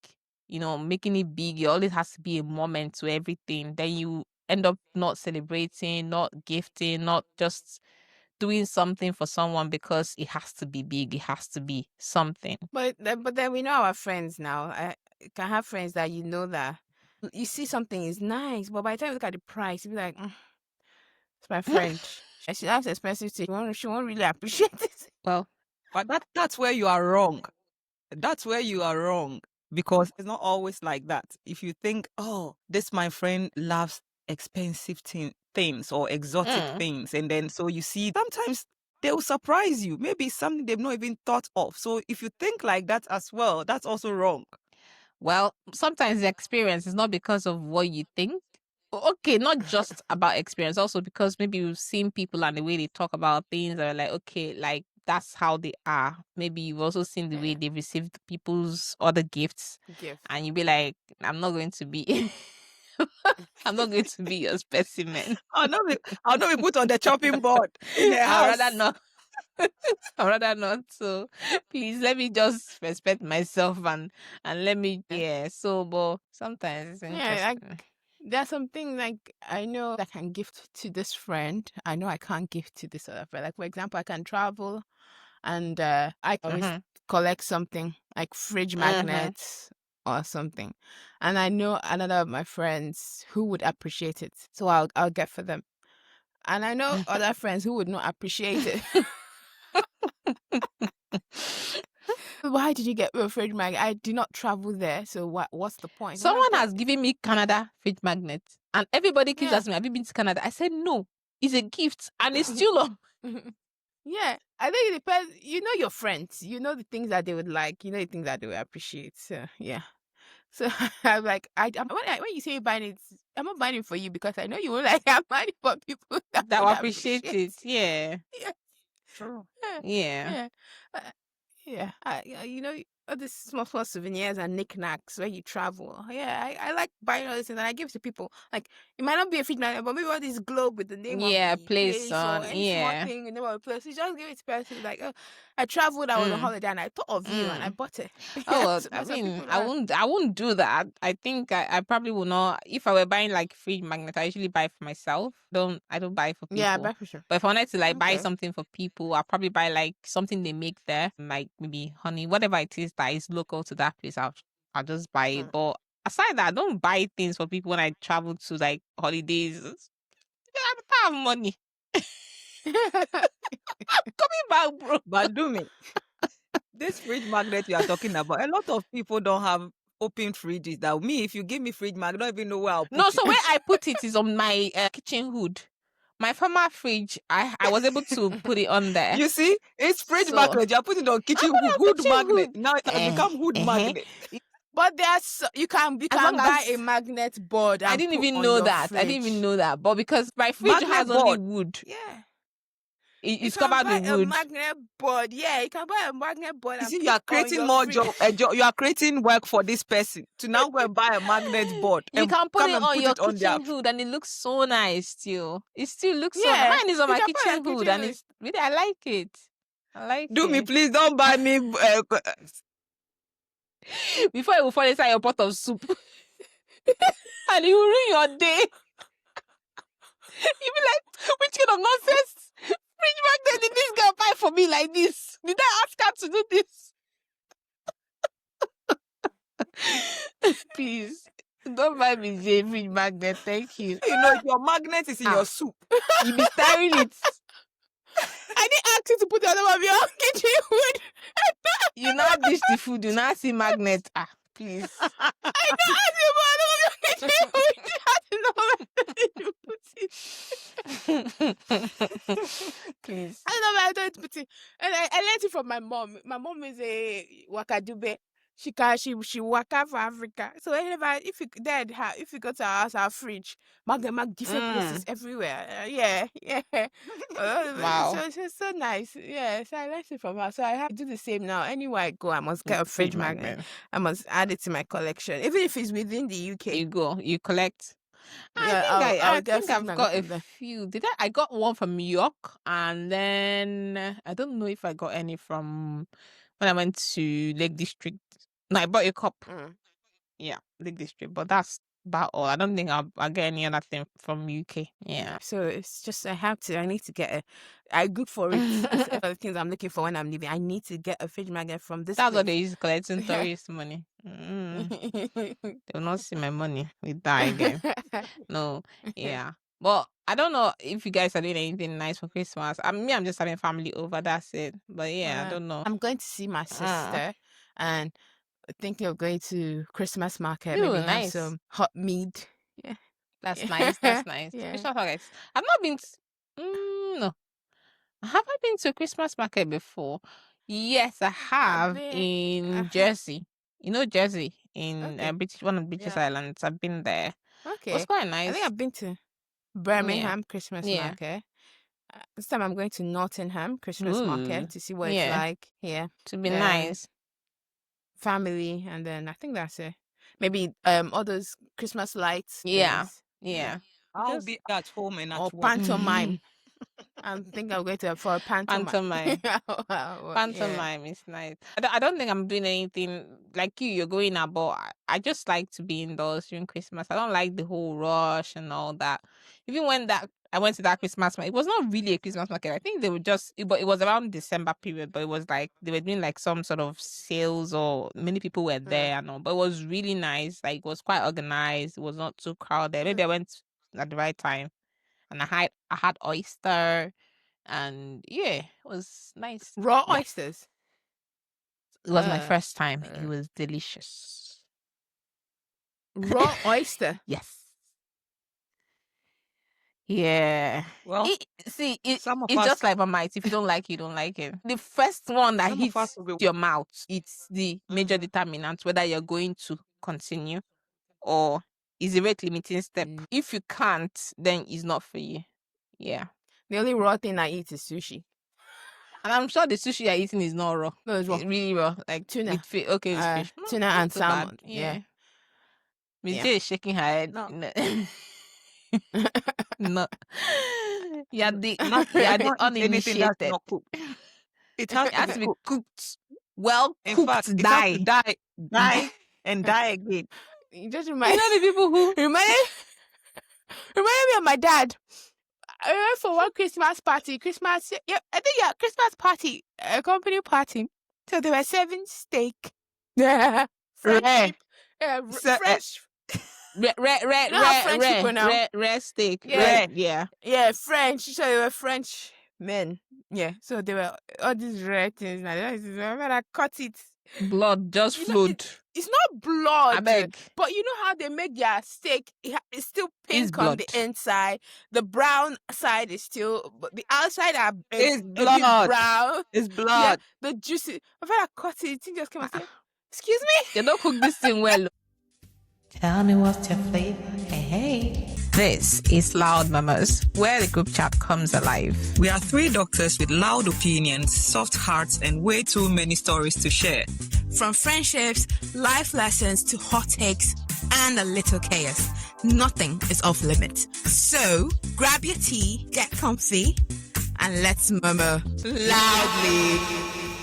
making it big, it always has to be a moment to everything. Then you end up not celebrating, not gifting, not just doing something for someone because it has to be big, it has to be something. But then we know our friends now. I can have friends that that you see something is nice, but by the time you look at the price, you be like, it's my friend. She has expensive things. She won't really appreciate it. Well, but that's where you are wrong. That's where you are wrong, because it's not always like that. If you think, oh, this my friend loves expensive things or exotic things, and then so you see sometimes they will surprise you. Maybe it's something they've not even thought of. So if you think like that as well, that's also wrong. Well, sometimes the experience is not because of what you think. Okay, not just about experience, also because maybe you've seen people and the way they talk about things are like, okay, like that's how they are. Maybe you've also seen the way they've received people's other gifts. And you'll be like, I'm not going to be I'm not going to be your specimen. I'll not be put on the chopping board in the house. I'd rather not. I'd rather not. So please let me just respect myself and let me So but sometimes it's Yeah, interesting. there's something like I know that I can gift to this friend. I know I can't gift to this other friend. Like for example, I can travel and I always Mhm. collect something like fridge Mhm. magnets or something. And I know another of my friends who would appreciate it. So I'll get for them. And I know other friends who would not appreciate it. Why did you get a fridge magnet? I did not travel there. So what's the point? Why Someone get has given me Canada fridge magnet, and everybody keeps yeah. asking me, "Have you been to Canada?" I said no. It's a gift, and it's still on. Yeah, I think it depends. You know your friends. You know the things that they would like. You know the things that they would appreciate. So yeah. So I'm like, when you say you're buying it, I'm not buying it for you because I know you won't like. I'm buying it for people that That would will appreciate appreciate. it. Yeah. Yeah, True. yeah, Yeah. yeah. Uh, yeah, you know, all these small souvenirs and knickknacks when you travel. Yeah, I like buying all this and I give to people. Like, it might not be a fridge magnet, but maybe all this globe with the name of Yeah. the Place place or on. any small Yeah. thing, the name of the place. You just give it to person. Like, oh, I traveled, I was on Mm. holiday and I thought of you and I Mm. bought it. Oh Yeah, well, so, I but some mean, people I are. won't do that. I think I probably will not. If I were buying like fridge magnet, I usually buy for myself. I don't buy for Yeah, people. but for sure. But if I wanted to like buy Okay. something for people, I'll probably buy like something they make there, like maybe honey, whatever it is that is local to that place. I'll just buy it. But aside that, I don't buy things for people when I travel to like holidays. I don't have money. Coming back, bro. But do me, this fridge magnet you are talking about, a lot of people don't have open fridges. That me, if you give me fridge magnet, I don't even know where I'll No, put so it. where I put it is on my kitchen hood. My former fridge, I was able to put it on there. You see, it's fridge So magnet. You are putting it on I kitchen put it on hood kitchen magnet. hood. Now it has become hood magnet. But you can As long buy a as magnet board I and didn't put even on know your that. I didn't even fridge. know that. But because my fridge Magnet has only board. wood, Yeah. You it's can covered buy with a wood. magnet board. Yeah, you can buy a magnet board You and see, you put are on creating your more fridge. job. You are creating work for this person to now go and buy a magnet board You and can put come it and on put your it on their. kitchen hood and it looks so nice still. It still looks so nice. Yeah, Mine is on you my can put kitchen a hood kitchen and hood. it's really, I like it. I like Do me, it. please. Don't buy me. Before it will fall inside your pot of soup. And it will ruin your day. You'll be like, which kind of nonsense? Fridge magnet did this girl buy for me like this? Did I ask her to do this? Please, don't buy me J fridge magnet. Thank you. You know, your magnet is in your soup. You be stirring it. I didn't ask you to put it on top of your kitchen hood. You now dish the food. You now see magnet. Please. I don't ask you about it on your kitchen hood. I don't know where you put it. Please. I don't know where I don't put it. And I learned it from my mom. My mom is a Wakadube. She waka for Africa. So whenever if you go to our house, our fridge, mag different places everywhere. Yeah. Wow. So it's so nice. Yeah. So I learned it from her. So I have to do the same now. Anywhere I go, I must get a fridge magnet. I must add it to my collection, even if it's within the UK. You go. You collect. Yeah, I I'll get think fridge I've magnet got a from there. few. I got one from York, and then I don't know if I got any from when I went to Lake District. No, I bought a cup. Yeah, Lake District, but that's about all. I don't think I'll get any other thing from UK. Yeah. So it's just I need to get I good for it. It's one of the things I'm looking for when I'm leaving. I need to get a fridge magnet from this That's what place. they use collecting tourist money. They will not see my money with that again. No, yeah. But I don't know if you guys are doing anything nice for Christmas. I'm just having family over. That's it. But yeah, I don't know. I'm going to see my sister and thinking of going to Christmas market. Ooh, Maybe have nice. some hot meat. Yeah, That's nice. That's nice. Yeah. Christmas markets. I've not been. No, have I been to a Christmas market before? Yes, I have in Jersey. You know Jersey in Okay. one of the British Islands. I've been there. It was Okay. quite I nice. think I've been to Birmingham Christmas Yeah. market. This time I'm going to Nottingham Christmas Ooh, market to see what it's yeah. like. Yeah. To be nice. Family, and then I think that's it. Maybe all those Christmas lights. Yeah. things. Yeah. I'll Just be at home and at Or work. pantomime. I think I'm going to for a pantomime. Pantomime. Yeah. Pantomime is nice. I don't think I'm doing anything like you. You're going out, but I just like to be indoors during Christmas. I don't like the whole rush and all that. Even when that I went to that Christmas market, it was not really a Christmas market. I think they were but it was around December period. But it was like they were doing like some sort of sales, or many people were there and all. But it was really nice. Like it was quite organized. It was not too crowded. Maybe I went at the right time, and I had oyster. And yeah, it was nice. Raw Yeah, oysters. it was my Uh, first time. It was delicious. Raw oyster. Yes. Yeah. Well, some of It's us, just like Marmite. If you don't like it, you don't like it. The first one that some of us hits will be. your mouth, it's the major determinant whether you're going to continue or is a rate limiting step. If you can't, then it's not for you. Yeah. The only raw thing I eat is sushi. And I'm sure the sushi you're eating is not raw. No, it's raw. It's really raw. Like Tuna. with fish. Okay, it's fish. Tuna Not and too bad. salmon. Yeah. Miss Yeah. J is shaking her head. No. No. You're the Not, you're I the don't eat anything that's uninitiated. not cooked. It It has has to to be be cooked. cooked. Well In cooked, fact, it die. has to die, and die again. You just You remind know the people who reminded me of my dad. I went for one Christmas party. Christmas party, a company party. So they were serving steak. French Rare. sheep. So, French. rare You know how French people now? rare steak. Yeah. Rare, yeah. Yeah, French. So they were French men. Yeah. So they were all these rare things. Now I cut it. Blood just You know, flowed. It's not blood. I beg. But you know how they make their steak? It's still It's pink on the blood. inside. The brown side is still, but the outside are It's a bit blood. brown. It's Yeah, blood. the juicy. I've had a cut it. It just came and said, "Excuse me." They don't cook this thing well. Tell me what's your flavor. Hey. This is Loud Mamas, where the group chat comes alive. We are three doctors with loud opinions, soft hearts, and way too many stories to share. From friendships, life lessons to hot takes and a little chaos, nothing is off limits. So grab your tea, get comfy, and let's murmur loudly.